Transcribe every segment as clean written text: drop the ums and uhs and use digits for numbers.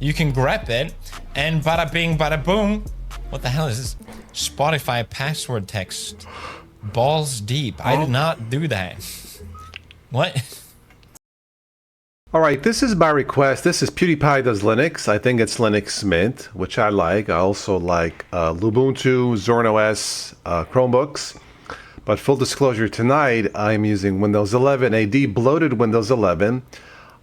You can grep it, and bada bing, bada boom. What the hell is this? Spotify password text. Balls deep. I did not do that. What? Alright, this is by request. This is PewDiePie Does Linux. I think it's Linux Mint, which I like. I also like Lubuntu, ZornOS, Chromebooks. But full disclosure, tonight I'm using Windows 11, a de-bloated Windows 11,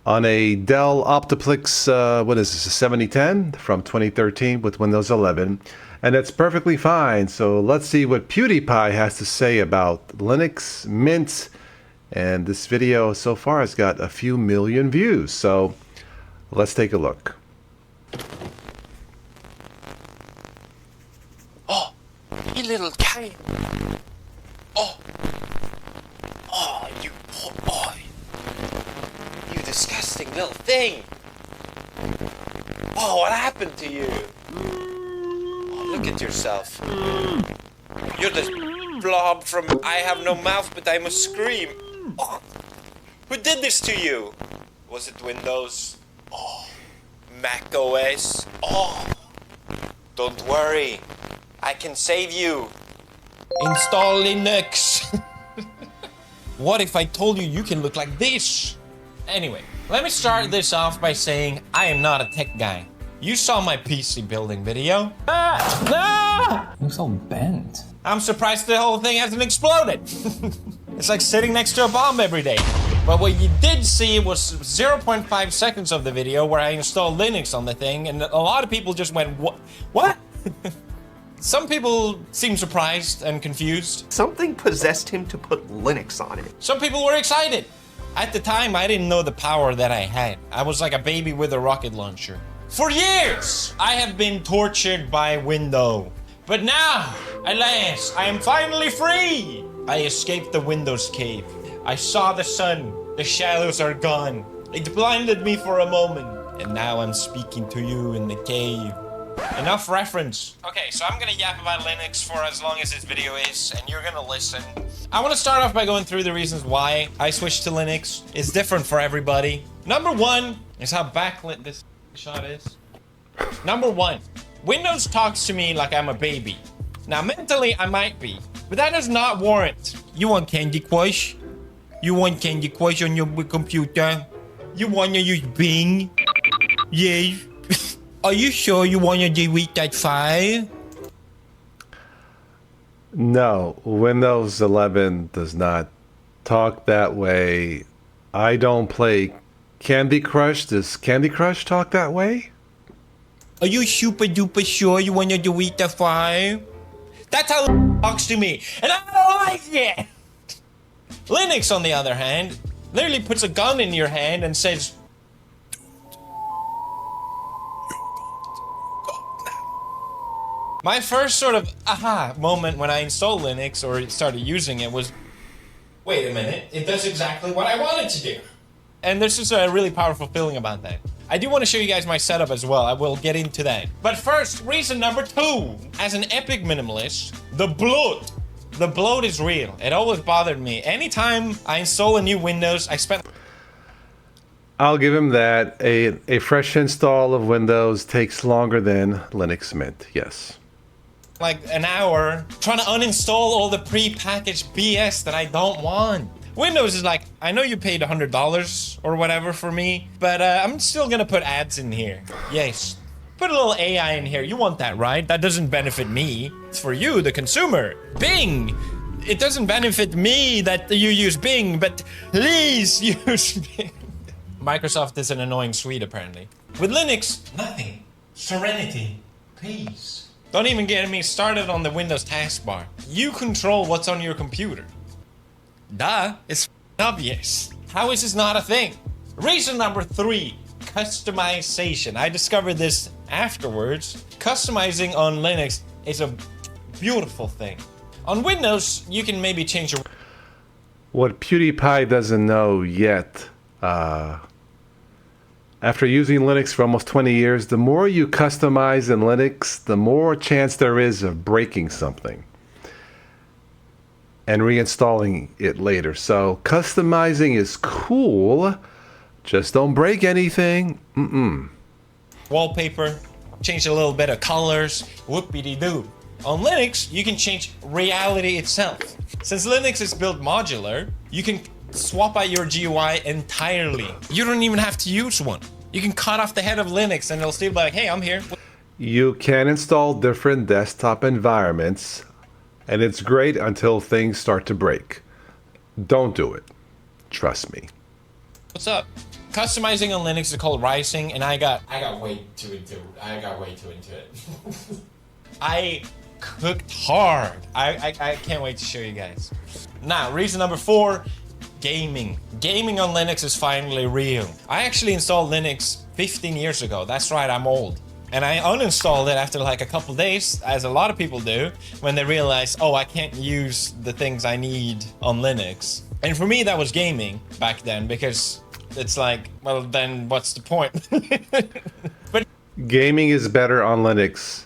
on a Dell Optiplex, what is this, a 7010 from 2013 with Windows 11. And it's perfectly fine. So let's see what PewDiePie has to say about Linux Mint. And this video so far has got a few million views. So let's take a look. Oh, you little guy. Oh, you poor boy. You disgusting little thing. Oh, what happened to you? Oh, look at yourself. You're this blob from I Have No Mouth But I Must Scream. Oh, who did this to you? Was it Windows? Oh, Mac OS? Oh, don't worry. I can save you. Install Linux. What if I told you can look like this? Anyway, let me start this off by saying I am not a tech guy. You saw my PC building video. Looks all bent. I'm surprised the whole thing hasn't exploded. It's like sitting next to a bomb every day. But what you did see was 0.5 seconds of the video where I installed Linux on the thing, and a lot of people just went, what? Some people seemed surprised and confused. Something possessed him to put Linux on it. Some people were excited. At the time, I didn't know the power that I had. I was like a baby with a rocket launcher. For years, I have been tortured by Windows. But now, alas, I am finally free. I escaped the Windows cave. I saw the sun. The shadows are gone. It blinded me for a moment. And now I'm speaking to you in the cave. Enough reference. Okay, so I'm gonna yap about Linux for as long as this video is, and you're gonna listen. I want to start off by going through the reasons why I switched to Linux. It's different for everybody. Number one is how backlit this shot is. Number one, Windows talks to me like I'm a baby. Now, mentally, I might be, but that does not warrant. You want Candy Crush? You want Candy Crush on your computer? You wanna use Bing? Yes. Are you sure you want to delete that file? No, Windows 11 does not talk that way. I don't play Candy Crush. Does Candy Crush talk that way? Are you super duper sure you want to delete the file? That's how it talks to me, and I don't like it! Linux, on the other hand, literally puts a gun in your hand and says, my first sort of aha moment when I installed Linux or started using it was, wait a minute, it does exactly what I wanted to do. And there's just a really powerful feeling about that. I do want to show you guys my setup as well. I will get into that. But first, reason number two. As an epic minimalist, the bloat. The bloat is real. It always bothered me. Anytime I install a new Windows, I spend... I'll give him that. A fresh install of Windows takes longer than Linux Mint, yes. like an hour trying to uninstall all the pre-packaged BS that I don't want. Windows is like, I know you paid $100 or whatever for me, but I'm still gonna put ads in here. Yes. Put a little AI in here. You want that, right? That doesn't benefit me. It's for you, the consumer. Bing! It doesn't benefit me that you use Bing, but please use Bing. Microsoft is an annoying suite, apparently. With Linux, nothing. Serenity. Peace. Don't even get me started on the Windows taskbar. You control what's on your computer. Duh, it's obvious. How is this not a thing? Reason number 3, customization. I discovered this afterwards. Customizing on Linux is a beautiful thing. On Windows, you can maybe change your... What PewDiePie doesn't know yet, after using Linux for almost 20 years, the more you customize in Linux, the more chance there is of breaking something and reinstalling it later. So customizing is cool, just don't break anything. wallpaper, change a little bit of colors, whoopity-doo. On Linux, you can change reality itself. Since Linux is built modular, you can swap out your GUI entirely. You don't even have to use one. You can cut off the head of Linux and it'll still be like, hey, I'm here. You can install different desktop environments, and it's great until things start to break. Don't do it. Trust me. What's up? Customizing on Linux is called Rising, and I got way too into it. I cooked hard. I can't wait to show you guys. Now, reason number 4, gaming. Gaming on Linux is finally real. I actually installed Linux 15 years ago. That's right, I'm old. And I uninstalled it after like a couple days, as a lot of people do, when they realize, oh, I can't use the things I need on Linux. And for me, that was gaming back then, because it's like, well, then what's the point? But Gaming is better on Linux.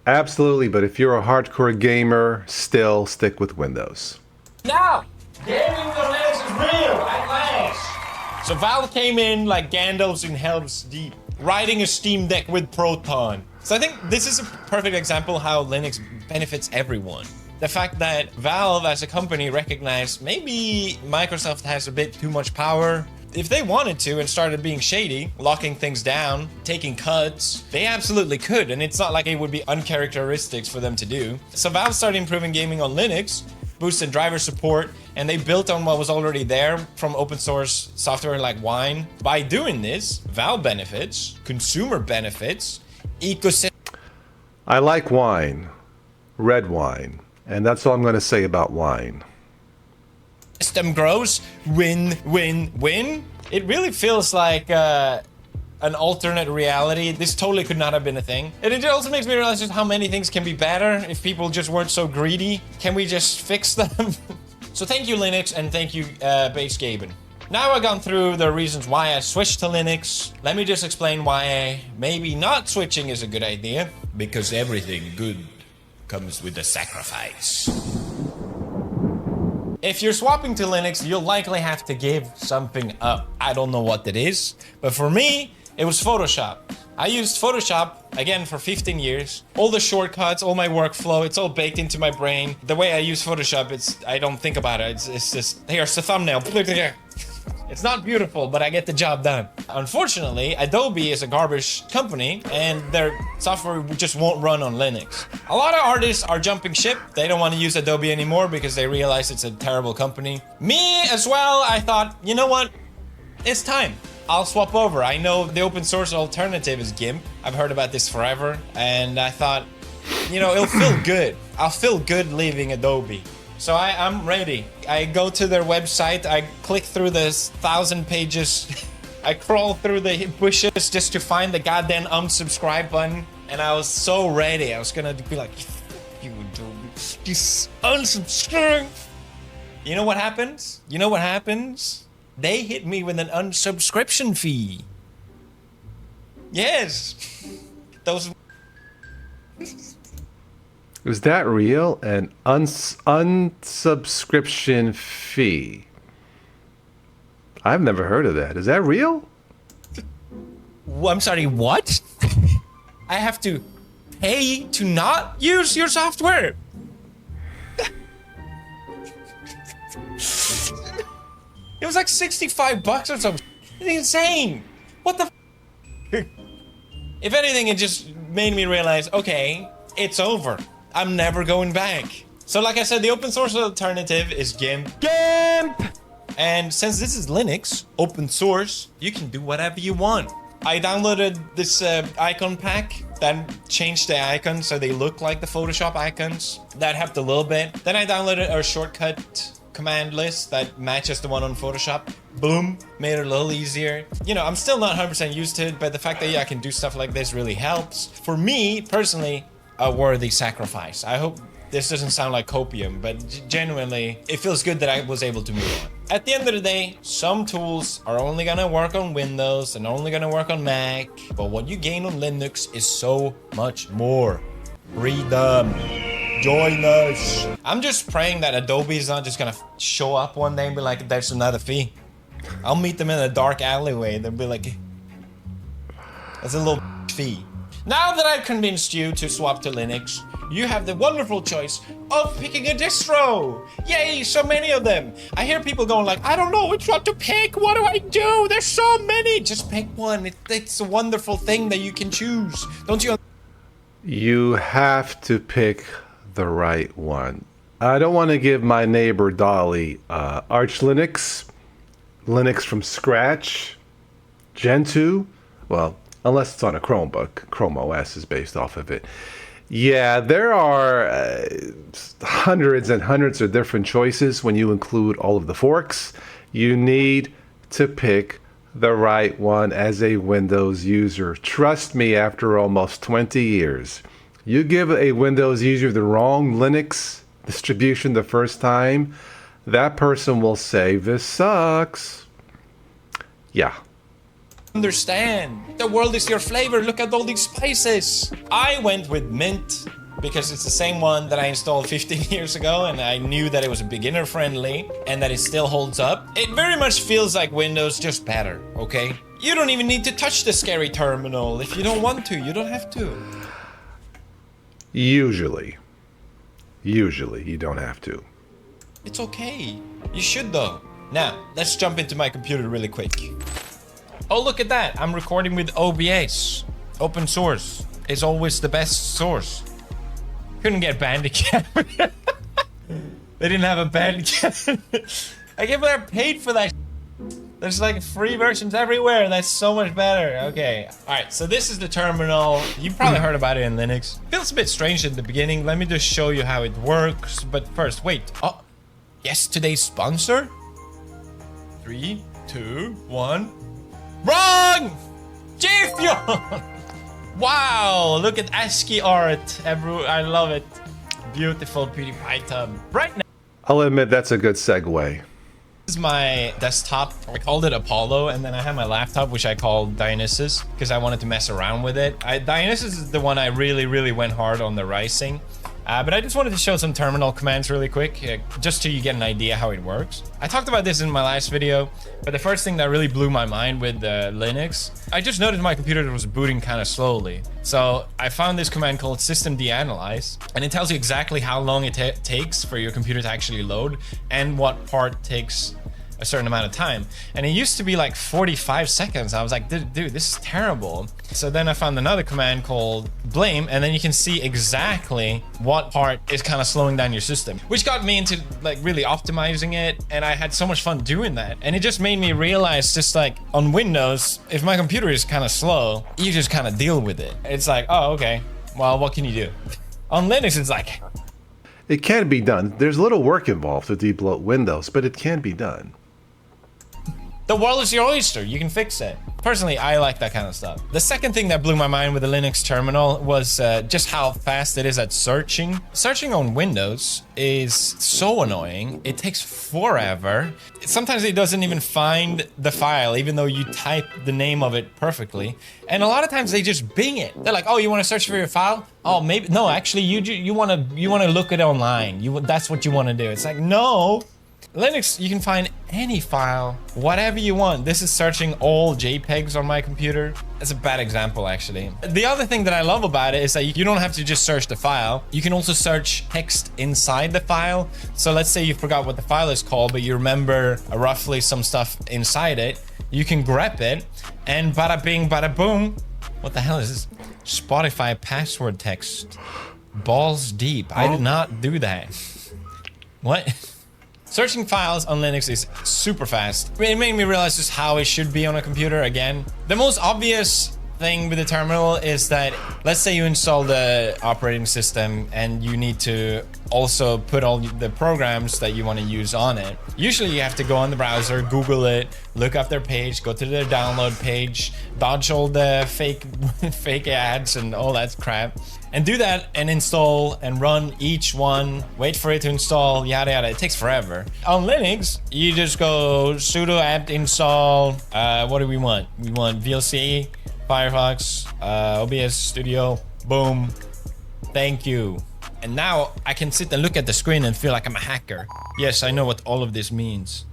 Absolutely, but if you're a hardcore gamer, still stick with Windows. now, gaming on Linux is real at last. So Valve came in like Gandalf's in Helm's Deep, riding a Steam Deck with Proton. So I think this is a perfect example how Linux benefits everyone. The fact that Valve as a company recognized maybe Microsoft has a bit too much power. If they wanted to and started being shady, locking things down, taking cuts, they absolutely could, and it's not like it would be uncharacteristics for them to do. So Valve started improving gaming on Linux, boosted driver support, and they built on what was already there from open source software like Wine. By doing this, Valve benefits, consumer benefits, ecosystem. I like wine. Red wine. And that's all I'm going to say about wine. System grows, win, win, win. It really feels like an alternate reality. This totally could not have been a thing. And it also makes me realize just how many things can be better if people just weren't so greedy. Can we just fix them? So thank you, Linux, and thank you, Base Gaben. Now I've gone through the reasons why I switched to Linux. Let me just explain why maybe not switching is a good idea. Because everything good comes with a sacrifice. If you're swapping to Linux, you'll likely have to give something up. I don't know what that is, but for me, it was Photoshop. I used Photoshop, again, for 15 years. All the shortcuts, all my workflow, it's all baked into my brain. The way I use Photoshop, I don't think about it. It's just, here's the thumbnail. It's not beautiful, but I get the job done. Unfortunately, Adobe is a garbage company and their software just won't run on Linux. A lot of artists are jumping ship. They don't want to use Adobe anymore because they realize it's a terrible company. Me as well, I thought, you know what? It's time. I'll swap over. I know the open source alternative is GIMP. I've heard about this forever. And I thought, you know, it'll feel good. I'll feel good leaving Adobe. So I'm ready. I go to their website, I click through the 1,000 pages, I crawl through the bushes just to find the goddamn unsubscribe button, and I was so ready. I was gonna be like, you Adobe, just unsubscribe. You know what happens? You know what happens? They hit me with an unsubscription fee. Yes. Those... Is that real? An unsubscription fee? I've never heard of that. Is that real? I'm sorry, what? I have to pay to not use your software? It was like 65 bucks or something. It's insane. What the f? If anything, it just made me realize, okay, it's over. I'm never going back. So like I said, the open source alternative is GIMP. GIMP! And since this is Linux, open source, you can do whatever you want. I downloaded this icon pack that changed the icons so they look like the Photoshop icons. That helped a little bit. Then I downloaded a shortcut command list that matches the one on Photoshop. Boom, made it a little easier. You know, I'm still not 100% used to it, but the fact that I can do stuff like this really helps. For me, personally, a worthy sacrifice. I hope this doesn't sound like copium, but genuinely, it feels good that I was able to move on. At the end of the day, some tools are only gonna work on Windows and only gonna work on Mac, but what you gain on Linux is so much more. Freedom. Join us. I'm just praying that Adobe is not just gonna show up one day and be like, there's another fee. I'll meet them in a dark alleyway. They'll be like, that's a little fee. Now that I've convinced you to swap to Linux, you have the wonderful choice of picking a distro. Yay, so many of them. I hear people going like, I don't know which one to pick. What do I do? There's so many. Just pick one. It's a wonderful thing that you can choose. Don't you? You have to pick the right one. I don't want to give my neighbor Dolly Arch Linux from scratch, Gen 2. Well, unless it's on a Chromebook. Chrome OS is based off of it. Yeah, there are hundreds and hundreds of different choices when you include all of the forks. You need to pick the right one as a Windows user. Trust me, after almost 20 years, you give a Windows user the wrong Linux distribution the first time, that person will say, this sucks. Yeah. Understand. The world is your flavor. Look at all these spices. I went with Mint because it's the same one that I installed 15 years ago, and I knew that it was beginner friendly and that it still holds up. It very much feels like Windows, just better, okay? You don't even need to touch the scary terminal. If you don't want to, you don't have to. Usually you don't have to. It's okay. You should though. Now, let's jump into my computer really quick. Oh, look at that. I'm recording with OBS. Open source is always the best source. Couldn't get Bandicam. They didn't have a Bandicam. I can't believe I paid for that. There's like free versions everywhere. That's so much better. Okay. All right. So this is the terminal. You probably heard about it in Linux. Feels a bit strange in the beginning. Let me just show you how it works. But first, wait. Oh, yes, today's sponsor. 3, 2, 1. Wrong! Jifyon! Wow, look at ASCII art. I love it. Beautiful PewDiePie tub. Right now. I'll admit that's a good segue. This is my desktop. I called it Apollo, and then I have my laptop, which I called Dionysus, because I wanted to mess around with it. Dionysus is the one I really went hard on the rising. But I just wanted to show some terminal commands really quick, just so you get an idea how it works. I talked about this in my last video, but the first thing that really blew my mind with Linux, I just noticed my computer was booting kind of slowly. So I found this command called system deanalyze, and it tells you exactly how long it takes for your computer to actually load and what part takes a certain amount of time. And it used to be like 45 seconds. I was like, dude, this is terrible. So then I found another command called blame, and then you can see exactly what part is kind of slowing down your system, which got me into like really optimizing it. And I had so much fun doing that. And it just made me realize, just like on Windows, if my computer is kind of slow, you just kind of deal with it. It's like, oh, okay, well, what can you do? On Linux, it's like, it can be done. There's a little work involved to debloat Windows, but it can be done. the world is your oyster. You can fix it. Personally, I like that kind of stuff. The second thing that blew my mind with the Linux terminal was just how fast it is at searching. Searching on Windows is so annoying. It takes forever. Sometimes it doesn't even find the file, even though you type the name of it perfectly. And a lot of times they just Bing it. They're like, oh, you want to search for your file? Oh, maybe, no, actually, you want to look it online. That's what you want to do. It's like, no. Linux, you can find any file, whatever you want. This is searching all JPEGs on my computer. That's a bad example, actually. The other thing that I love about it is that you don't have to just search the file. You can also search text inside the file. So let's say you forgot what the file is called, but you remember roughly some stuff inside it. You can grep it, and bada bing, bada boom. What the hell is this? Spotify password text. Balls deep. I did not do that. What? Searching files on Linux is super fast. It made me realize just how it should be on a computer again. The most obvious thing with the terminal is that, let's say you install the operating system and you need to also put all the programs that you want to use on it. Usually you have to go on the browser, Google it, look up their page, go to their download page, dodge all the fake ads and all that crap. And do that and install and run each one, wait for it to install, yada yada. It takes forever. On Linux, you just go sudo apt install, what do we want? We want VLC, Firefox, OBS Studio, boom, thank you. And now I can sit and look at the screen and feel like I'm a hacker. Yes, I know what all of this means.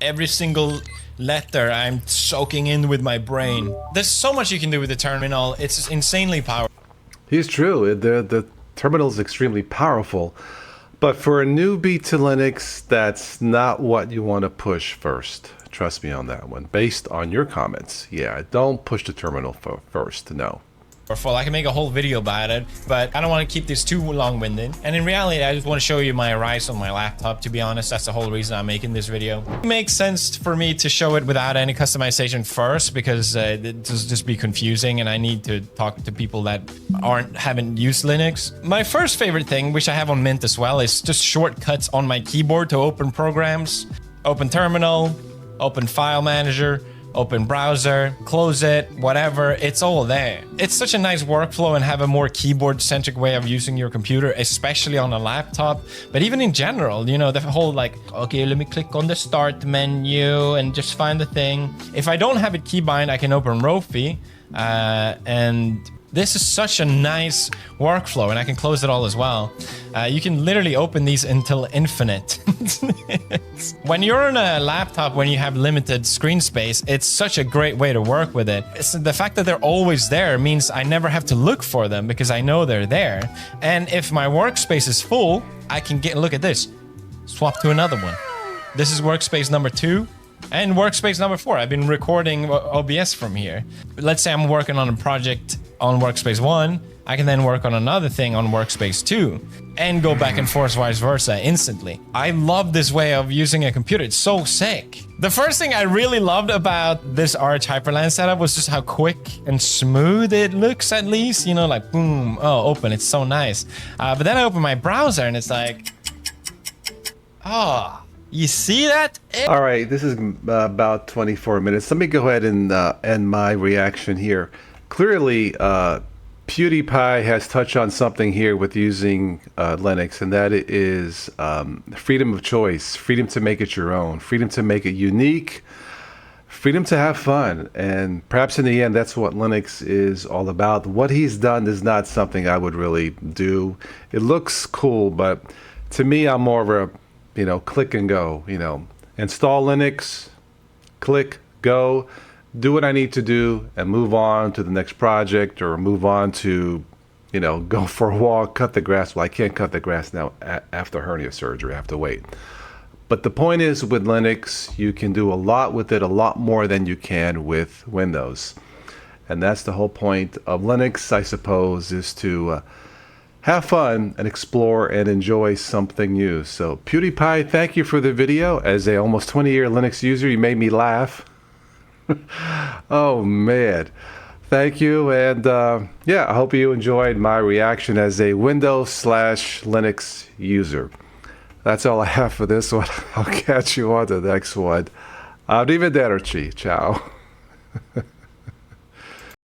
Every single letter I'm soaking in with my brain. There's so much you can do with the terminal. It's insanely powerful. He's true. The terminal is extremely powerful. But for a newbie to Linux, that's not what you want to push first. Trust me on that one. Based on your comments. Yeah, don't push the terminal first. No. I can make a whole video about it, but I don't want to keep this too long-winded. And in reality, I just want to show you my Rise on my laptop, to be honest. That's the whole reason I'm making this video. It makes sense for me to show it without any customization first, because it just be confusing, and I need to talk to people that haven't used Linux. My first favorite thing, which I have on Mint as well, is just shortcuts on my keyboard to open programs. Open terminal, open file manager, open browser, close it, whatever, it's all there. It's such a nice workflow and have a more keyboard-centric way of using your computer, especially on a laptop. But even in general, you know, the whole like, okay, let me click on the start menu and just find the thing. If I don't have it keybind, I can open Rofi, and this is such a nice workflow, and I can close it all as well. You can literally open these until infinite. When you're on a laptop, when you have limited screen space, it's such a great way to work with it. The fact that they're always there means I never have to look for them because I know they're there. And if my workspace is full, I can look at this, swap to another one. This is workspace number 2. And workspace number 4. I've been recording OBS from here. Let's say I'm working on a project on workspace 1. I can then work on another thing on workspace 2 and go back and forth vice versa instantly. I love this way of using a computer. It's so sick. The first thing I really loved about this Arch Hyperland setup was just how quick and smooth it looks, at least. You know, like boom, oh, open. It's so nice. But then I open my browser and it's like, oh. You see that? All right, this is about 24 minutes. Let me go ahead and end my reaction here. Clearly, PewDiePie has touched on something here with using Linux, and that is freedom of choice, freedom to make it your own, freedom to make it unique, freedom to have fun. And perhaps in the end, that's what Linux is all about. What he's done is not something I would really do. It looks cool, but to me, I'm more of a click and go, install Linux, click, go, do what I need to do and move on to the next project, or move on to, go for a walk, cut the grass. Well, I can't cut the grass now after hernia surgery. I have to wait. But the point is, with Linux, you can do a lot with it, a lot more than you can with Windows. And that's the whole point of Linux, I suppose, is to have fun and explore and enjoy something new. So PewDiePie, thank you for the video. As a almost 20-year Linux user, you made me laugh. Oh man, thank you. And yeah, I hope you enjoyed my reaction as a Windows/Linux user. That's all I have for this one. I'll catch you on the next one. Arrivederci. Ciao.